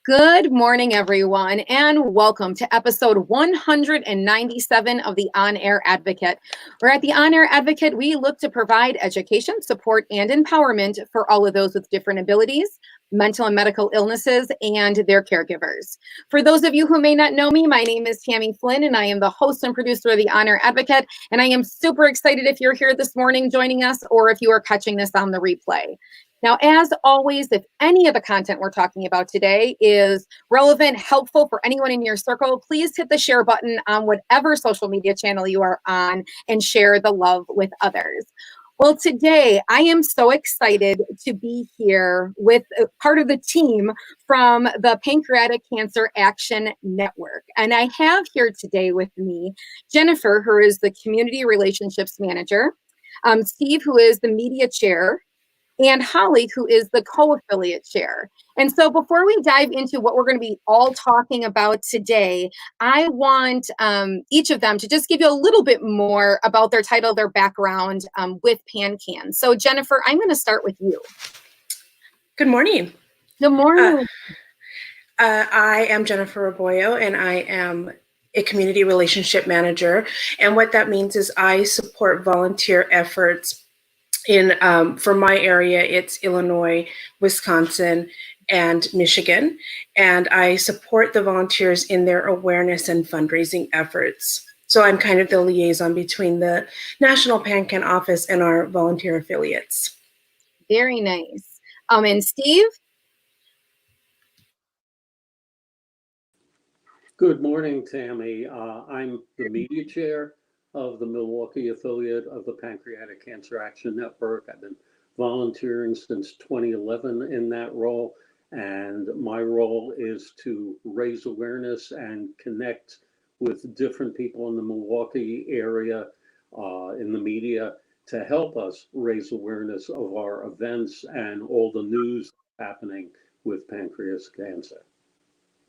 Good morning, everyone, and welcome to episode 197 of the On Air Advocate. Where at the On Air Advocate, we look to provide education, support, and empowerment for all of those with different abilities, mental and medical illnesses, and their caregivers. For those of you who may not know me, my name is Tammy Flynn, and I am the host and producer of the On Air Advocate. And I am super excited if you're here this morning joining us, or if you are catching this on the replay. Now, as always, if any of the content we're talking about today is relevant, helpful for anyone in your circle, please hit the share button on whatever social media channel you are on and share the love with others. Well, today I am so excited to be here with part of the team from the Pancreatic Cancer Action Network. And I have here today with me Jennifer, who is the Community Relationships Manager, Steve, who is the Media Chair, and Holly, who is the co-affiliate chair. And so before we dive into what we're going to be all talking about today, I want each of them to just give you a little bit more about their title, their background with PanCan. So Jennifer, I'm going to start with you. Good morning. Good morning. I am Jennifer Raboyo, and I am a community relationship manager. And what that means is I support volunteer efforts for my area, it's Illinois, Wisconsin, and Michigan. And I support the volunteers in their awareness and fundraising efforts. So I'm kind of the liaison between the National PanCan office and our volunteer affiliates. Very nice. And Steve? Good morning, Tammy. I'm the media chair of the Milwaukee affiliate of the Pancreatic Cancer Action Network. I've been volunteering since 2011 in that role, and my role is to raise awareness and connect with different people in the Milwaukee area, in the media, to help us raise awareness of our events and all the news happening with pancreas cancer.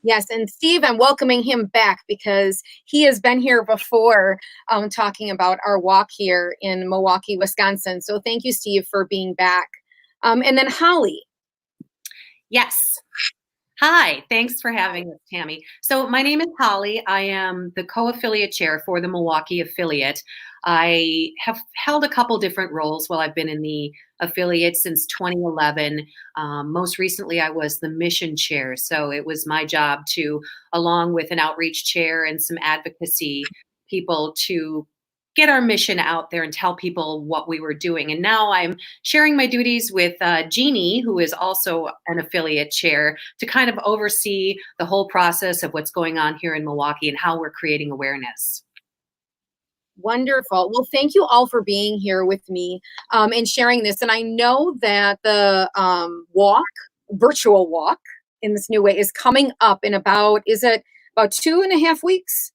Yes, and Steve, I'm welcoming him back because he has been here before talking about our walk here in Milwaukee, Wisconsin. So thank you, Steve, for being back. And then Holly. Yes. Hi, thanks for having us, Tammy. So my name is Holly. I am the co-affiliate chair for the Milwaukee affiliate. I have held a couple different roles while I've been in the affiliate since 2011. Most recently, I was the mission chair. So it was my job to, along with an outreach chair and some advocacy people, to get our mission out there and tell people what we were doing. And now I'm sharing my duties with Jeannie, who is also an affiliate chair, to kind of oversee the whole process of what's going on here in Milwaukee and how we're creating awareness. Wonderful. Well, thank you all for being here with me and sharing this. And I know that the virtual walk in this new way is coming up in about 2.5 weeks?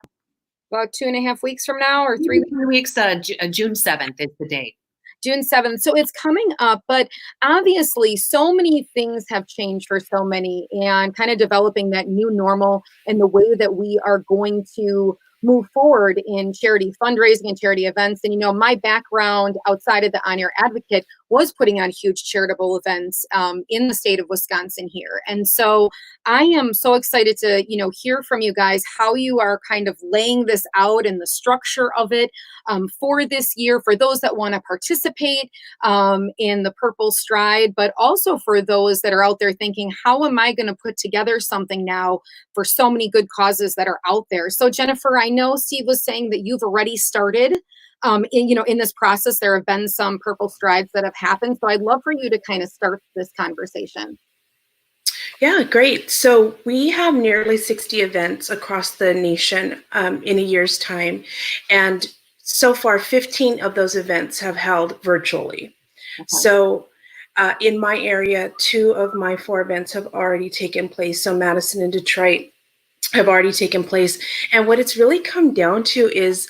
About 2.5 weeks from now, or 3 weeks? June 7th is the date. June 7th. So it's coming up, but obviously so many things have changed for so many, and kind of developing that new normal and the way that we are going to move forward in charity fundraising and charity events. And, my background outside of the On Air Advocate was putting on huge charitable events in the state of Wisconsin here. And so I am so excited to, hear from you guys how you are kind of laying this out and the structure of it for this year, for those that want to participate in the Purple Stride, but also for those that are out there thinking, how am I going to put together something now for so many good causes that are out there? So Jennifer, I know Steve was saying that you've already started in this process. There have been some Purple Strides that have happened. So I'd love for you to kind of start this conversation. Yeah, great. So we have nearly 60 events across the nation in a year's time. And so far, 15 of those events have held virtually. Okay. So in my area, 2 of my 4 events have already taken place. So Madison and Detroit have already taken place. And what it's really come down to is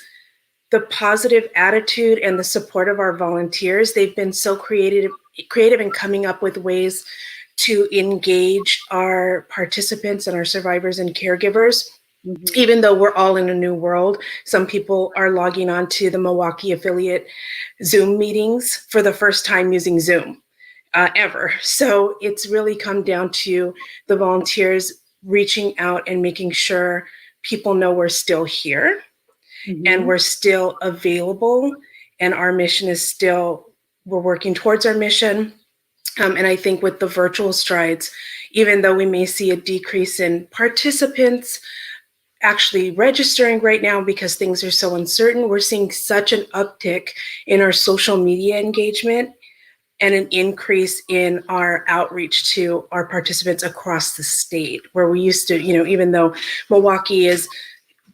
the positive attitude and the support of our volunteers. They've been so creative in coming up with ways to engage our participants and our survivors and caregivers. Mm-hmm. Even though we're all in a new world, some people are logging on to the Milwaukee affiliate Zoom meetings for the first time using Zoom ever. So it's really come down to the volunteers reaching out and making sure people know we're still here and we're still available, and our mission is still, we're working towards our mission. And I think with the virtual strides, even though we may see a decrease in participants actually registering right now because things are so uncertain, we're seeing such an uptick in our social media engagement and an increase in our outreach to our participants across the state, where we used to, even though Milwaukee is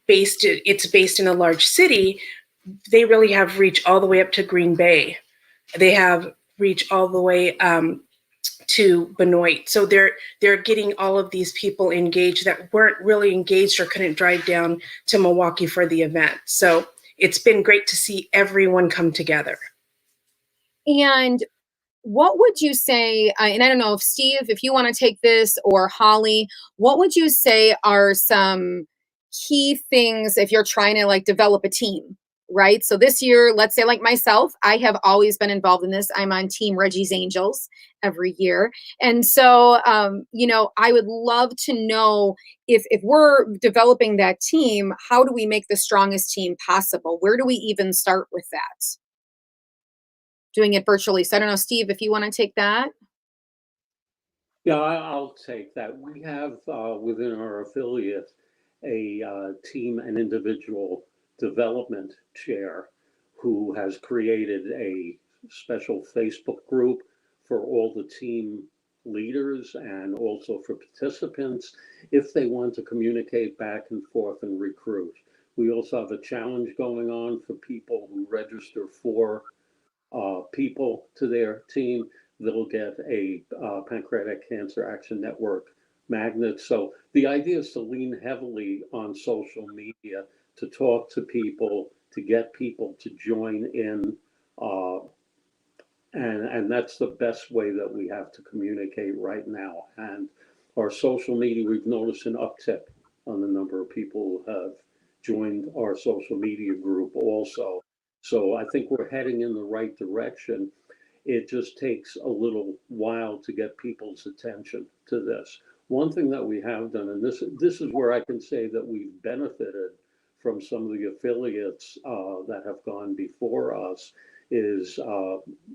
based in a large city, they really have reach all the way up to Green Bay. They have reach all the way to Benoit. So they're getting all of these people engaged that weren't really engaged or couldn't drive down to Milwaukee for the event. So it's been great to see everyone come together. And what would you say, and I don't know if Steve, if you want to take this, or Holly, what would you say are some key things if you're trying to like develop a team, right? So this year, let's say like myself, I have always been involved in this. I'm on Team Reggie's Angels every year. And so, I would love to know if we're developing that team, how do we make the strongest team possible? Where do we even start with that? Doing it virtually. So I don't know, Steve, if you want to take that. Yeah, I'll take that. We have within our affiliate a team and individual development chair who has created a special Facebook group for all the team leaders and also for participants if they want to communicate back and forth and recruit. We also have a challenge going on for people who register for people to their team. They'll get a Pancreatic Cancer Action Network magnet. So the idea is to lean heavily on social media to talk to people, to get people to join in. And that's the best way that we have to communicate right now. And our social media, we've noticed an uptick on the number of people who have joined our social media group also. So I think we're heading in the right direction. It just takes a little while to get people's attention to this. One thing that we have done, and this is where I can say that we've benefited from some of the affiliates that have gone before us, is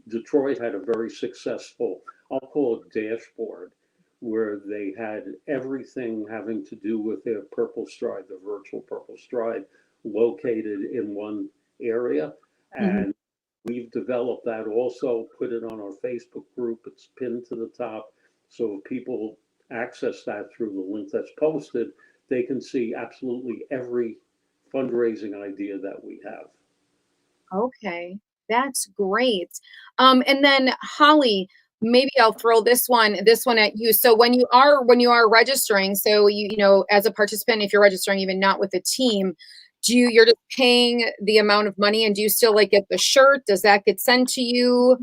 Detroit had a very successful, I'll call it dashboard, where they had everything having to do with their Purple Stride, the virtual Purple Stride, located in one area. And we've developed that also, put it on our Facebook group. It's pinned to the top. So if people access that through the link that's posted, they can see absolutely every fundraising idea that we have. Okay, that's great. And then Holly, maybe I'll throw this one at you. So when you are registering, so as a participant, if you're registering even not with a team, you're just paying the amount of money, and do you still like get the shirt? Does that get sent to you?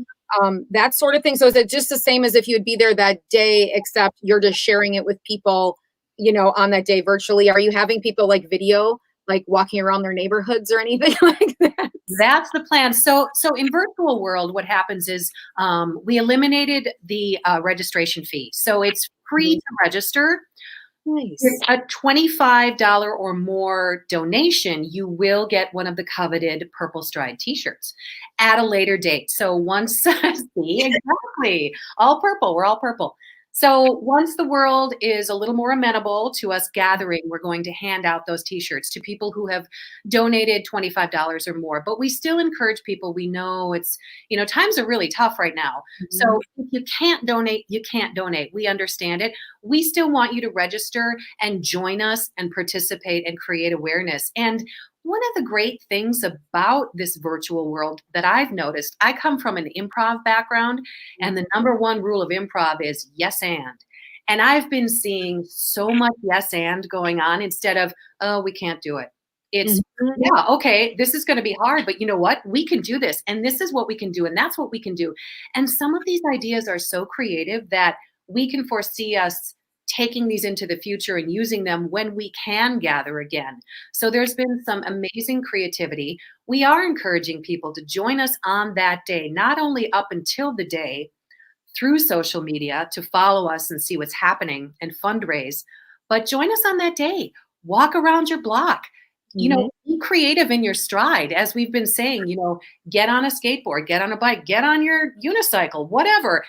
That sort of thing. So is it just the same as if you would be there that day, except you're just sharing it with people, on that day virtually? Are you having people like video, like walking around their neighborhoods or anything like that? That's the plan. So in virtual world, what happens is we eliminated the registration fee. So it's free to register. Nice. It's a $25 or more donation, you will get one of the coveted Purple Stride t-shirts at a later date. So once, see, exactly, all purple, we're all purple. So once the world is a little more amenable to us gathering, we're going to hand out those t-shirts to people who have donated $25 or more. But we still encourage people. We know it's, times are really tough right now. So if you can't donate, you can't donate. We understand it. We still want you to register and join us and participate and create awareness. And one of the great things about this virtual world that I've noticed, I come from an improv background, and the number one rule of improv is yes and. And I've been seeing so much yes and going on instead of, oh, we can't do it. It's, yeah, okay, this is going to be hard, but you know what? We can do this, and this is what we can do, and that's what we can do. And some of these ideas are so creative that we can foresee us taking these into the future and using them when we can gather again. So there's been some amazing creativity. We are encouraging people to join us on that day, not only up until the day through social media to follow us and see what's happening and fundraise, but join us on that day. Walk around your block. You know, be creative in your stride. As we've been saying, you know, get on a skateboard, get on a bike, get on your unicycle, whatever,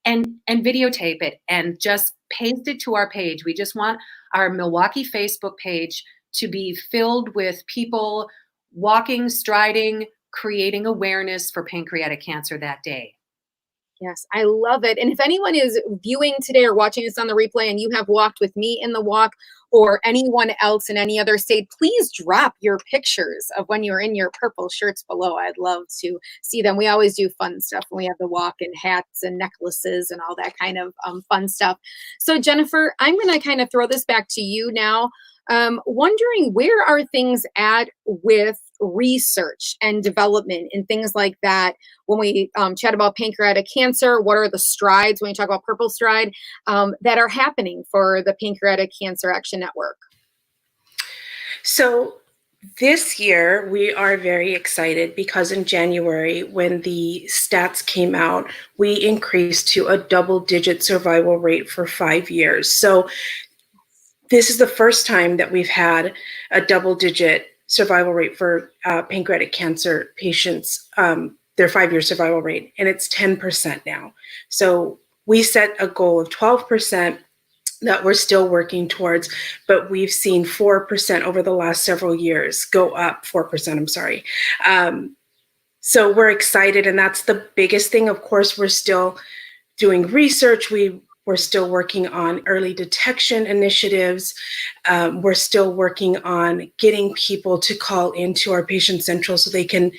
and videotape it and just paste it to our page. We just want our Milwaukee Facebook page to be filled with people walking, striding, creating awareness for pancreatic cancer that day. Yes, I love it. And if anyone is viewing today or watching this on the replay and you have walked with me in the walk or anyone else in any other state, please drop your pictures of when you're in your purple shirts below. I'd love to see them. We always do fun stuff when we have the walk, and hats and necklaces and all that kind of fun stuff. So Jennifer, I'm going to kind of throw this back to you now. Wondering, where are things at with research and development and things like that? When we chat about pancreatic cancer, what are the strides, when you talk about Purple Stride, that are happening for the Pancreatic Cancer Action Network? So this year, we are very excited because in January, when the stats came out, we increased to a double-digit survival rate for 5 years. So this is the first time that we've had a double-digit survival rate for pancreatic cancer patients, their 5-year survival rate, and it's 10% now. So we set a goal of 12% that we're still working towards, but we've seen 4% over the last several years go up, 4%, I'm sorry. So we're excited, and that's the biggest thing. Of course, we're still doing research. We're still working on early detection initiatives. We're still working on getting people to call into our Patient Central so they can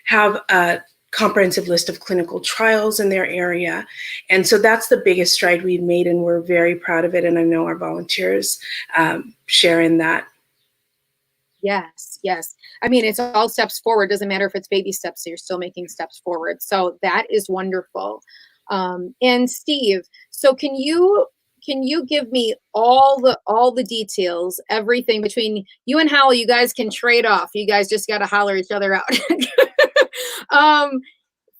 have a comprehensive list of clinical trials in their area. And so that's the biggest stride we've made, and we're very proud of it. And I know our volunteers share in that. Yes, yes. I mean, it's all steps forward. Doesn't matter if it's baby steps, so you're still making steps forward. So that is wonderful. And Steve, so can you give me all the details, everything between you and Howell? You guys can trade off. You guys just got to holler each other out.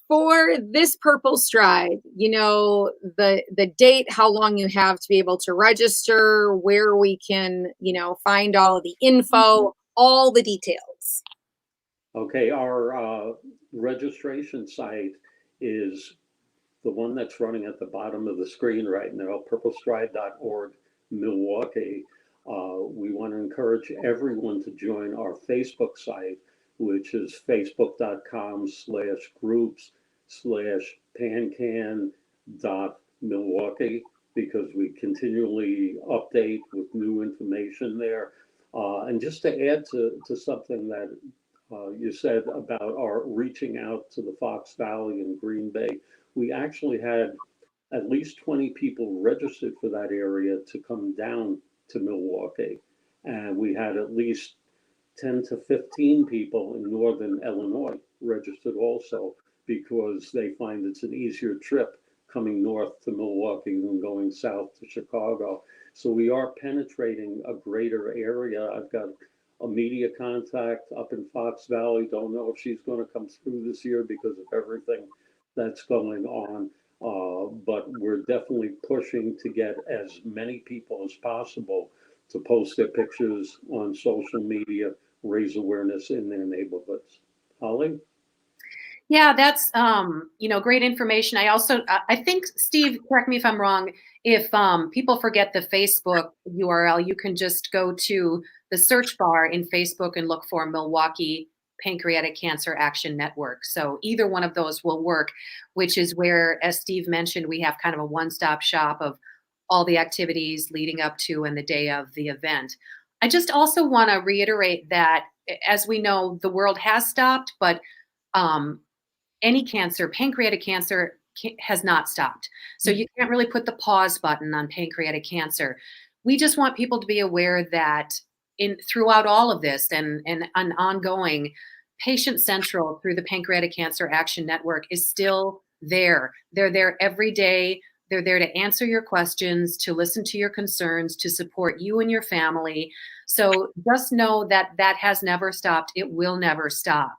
For this Purple Stride, you know, the date, how long you have to be able to register, where we can, you know, find all of the info, all the details. Okay, our registration site is the one that's running at the bottom of the screen right now, purplestride.org, Milwaukee. We want to encourage everyone to join our Facebook site, which is facebook.com/groups/pancan.milwaukee, because we continually update with new information there. And just to add to something that you said about our reaching out to the Fox Valley and Green Bay, we actually had at least 20 people registered for that area to come down to Milwaukee. And we had at least 10 to 15 people in Northern Illinois registered also, because they find it's an easier trip coming north to Milwaukee than going south to Chicago. So we are penetrating a greater area. I've got a media contact up in Fox Valley. Don't know if she's going to come through this year because of everything that's going on. But we're definitely pushing to get as many people as possible to post their pictures on social media, raise awareness in their neighborhoods. Holly? Yeah, that's you know, great information. I think, Steve, correct me if I'm wrong, if people forget the Facebook URL, you can just go to the search bar in Facebook and look for Milwaukee Pancreatic Cancer Action Network. So either one of those will work, which is where, as Steve mentioned, we have kind of a one-stop shop of all the activities leading up to and the day of the event. I just also want to reiterate that, as we know, the world has stopped, but any cancer, pancreatic cancer, has not stopped. So you can't really put the pause button on pancreatic cancer. We just want people to be aware that throughout all of this and ongoing, Patient Central through the Pancreatic Cancer Action Network is still there. They're there every day. They're there to answer your questions, to listen to your concerns, to support you and your family. So just know that that has never stopped. It will never stop.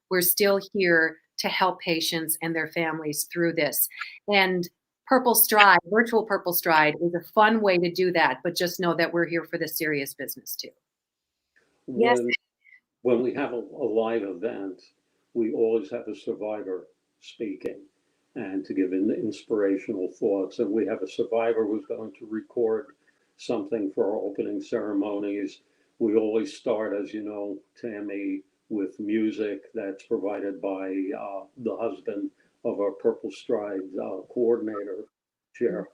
We're still here to help patients and their families through this. And Purple Stride, virtual Purple Stride is a fun way to do that, but just know that we're here for the serious business too. Yes. When we have a live event, we always have a survivor speaking and to give inspirational thoughts. And we have a survivor who's going to record something for our opening ceremonies. We always start, as you know, Tammy, with music that's provided by the husband of our Purple Stride coordinator, Chair.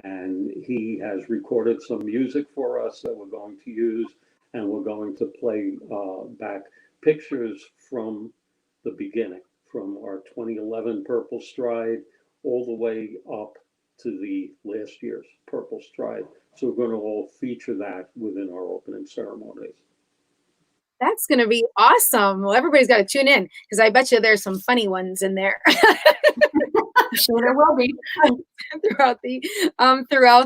And he has recorded some music for us that we're going to use, and we're going to play back pictures from the beginning, from our 2011 Purple Stride all the way up to the last year's Purple Stride. So we're going to all feature that within our opening ceremonies. That's going to be awesome. Well, everybody's got to tune in because I bet you there's some funny ones in there. I'm sure there will be throughout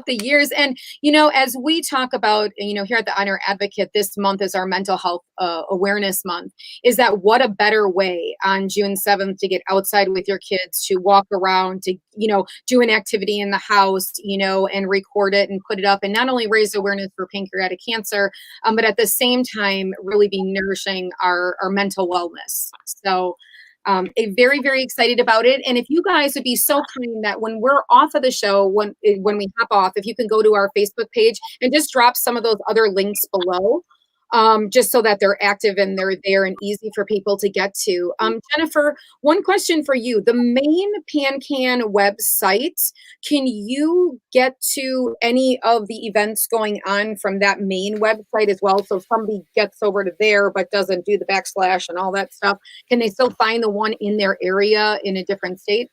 the years. And, you know, as we talk about, you know, here at the On-Air Advocate, this month is our mental health awareness month. Is that what a better way on June 7th to get outside with your kids, to walk around, to, you know, do an activity in the house, you know, and record it and put it up, and not only raise awareness for pancreatic cancer, but at the same time, really be nourishing our mental wellness. So very, very excited about it. And if you guys would be so kind that when we're off of the show, when we hop off, if you can go to our Facebook page and just drop some of those other links below, just so that they're active and they're there and easy for people to get to. Jennifer, one question for you. The main PanCan website, can you get to any of the events going on from that main website as well? So if somebody gets over to there but doesn't do the backslash and all that stuff, can they still find the one in their area in a different state?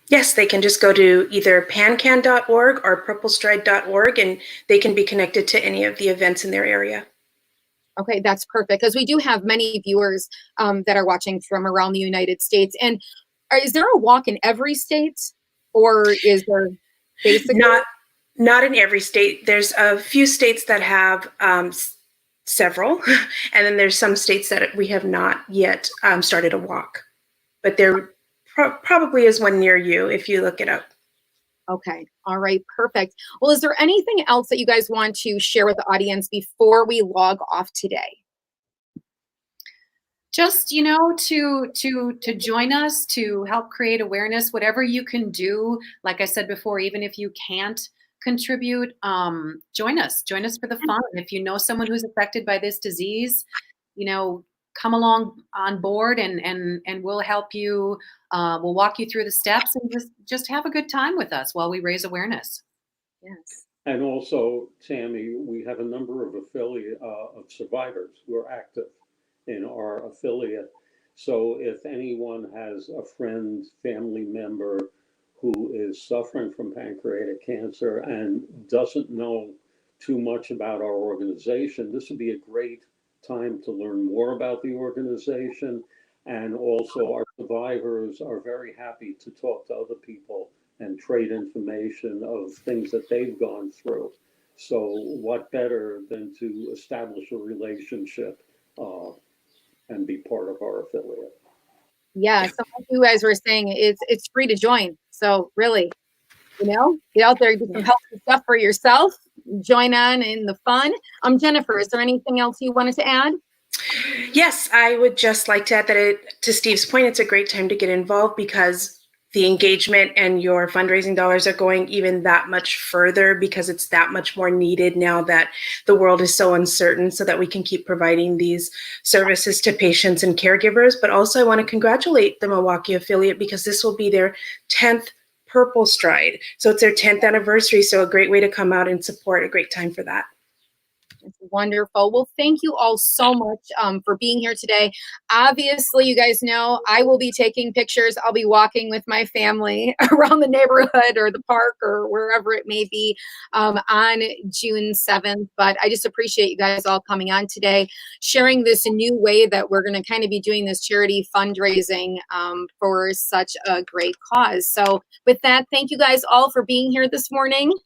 Yes, they can just go to either pancan.org or purplestride.org, and they can be connected to any of the events in their area. Okay, that's perfect, because we do have many viewers that are watching from around the United States. And is there a walk in every state, or is there basically not in every state? There's a few states that have several, and then there's some states that we have not yet started a walk, but there probably is one near you if you look it up. Okay. All right. Perfect. Well, is there anything else that you guys want to share with the audience before we log off today? Just, you know, to join us, to help create awareness, whatever you can do. Like I said before, even if you can't contribute, join us for the fun. If you know someone who's affected by this disease, you know, come along on board and we'll help you. We'll walk you through the steps and just have a good time with us while we raise awareness. Yes. And also, Tammy, we have a number of affiliate of survivors who are active in our affiliate. So if anyone has a friend, family member who is suffering from pancreatic cancer and doesn't know too much about our organization, this would be a great time to learn more about the organization. And also our survivors are very happy to talk to other people and trade information of things that they've gone through. So what better than to establish a relationship and be part of our affiliate? Yeah. So like you guys were saying, it's free to join. So really, you know, get out there, do some healthy stuff for yourself, join on in the fun. Jennifer, is there anything else you wanted to add? Yes, I would just like to add that to Steve's point, it's a great time to get involved because the engagement and your fundraising dollars are going even that much further, because it's that much more needed now that the world is so uncertain, so that we can keep providing these services to patients and caregivers. But also I want to congratulate the Milwaukee affiliate because this will be their 10th Purple Stride. So it's their 10th anniversary. So a great way to come out and support, a great time for that. It's wonderful. Well, thank you all so much for being here today. Obviously, you guys know I will be taking pictures. I'll be walking with my family around the neighborhood or the park or wherever it may be on June 7th. But I just appreciate you guys all coming on today, sharing this new way that we're going to kind of be doing this charity fundraising for such a great cause. So with that, thank you guys all for being here this morning.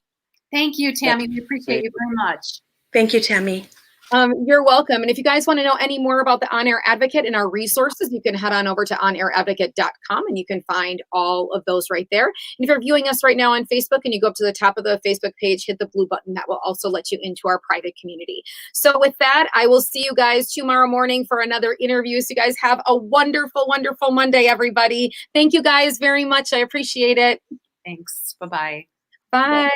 Thank you, Tammy. We appreciate you very much. Thank you, Tammy. You're welcome. And if you guys want to know any more about the On Air Advocate and our resources, you can head on over to onairadvocate.com and you can find all of those right there. And if you're viewing us right now on Facebook and you go up to the top of the Facebook page, hit the blue button. That will also let you into our private community. So with that, I will see you guys tomorrow morning for another interview. So you guys have a wonderful, wonderful Monday, everybody. Thank you guys very much. I appreciate it. Thanks. Bye-bye. Bye.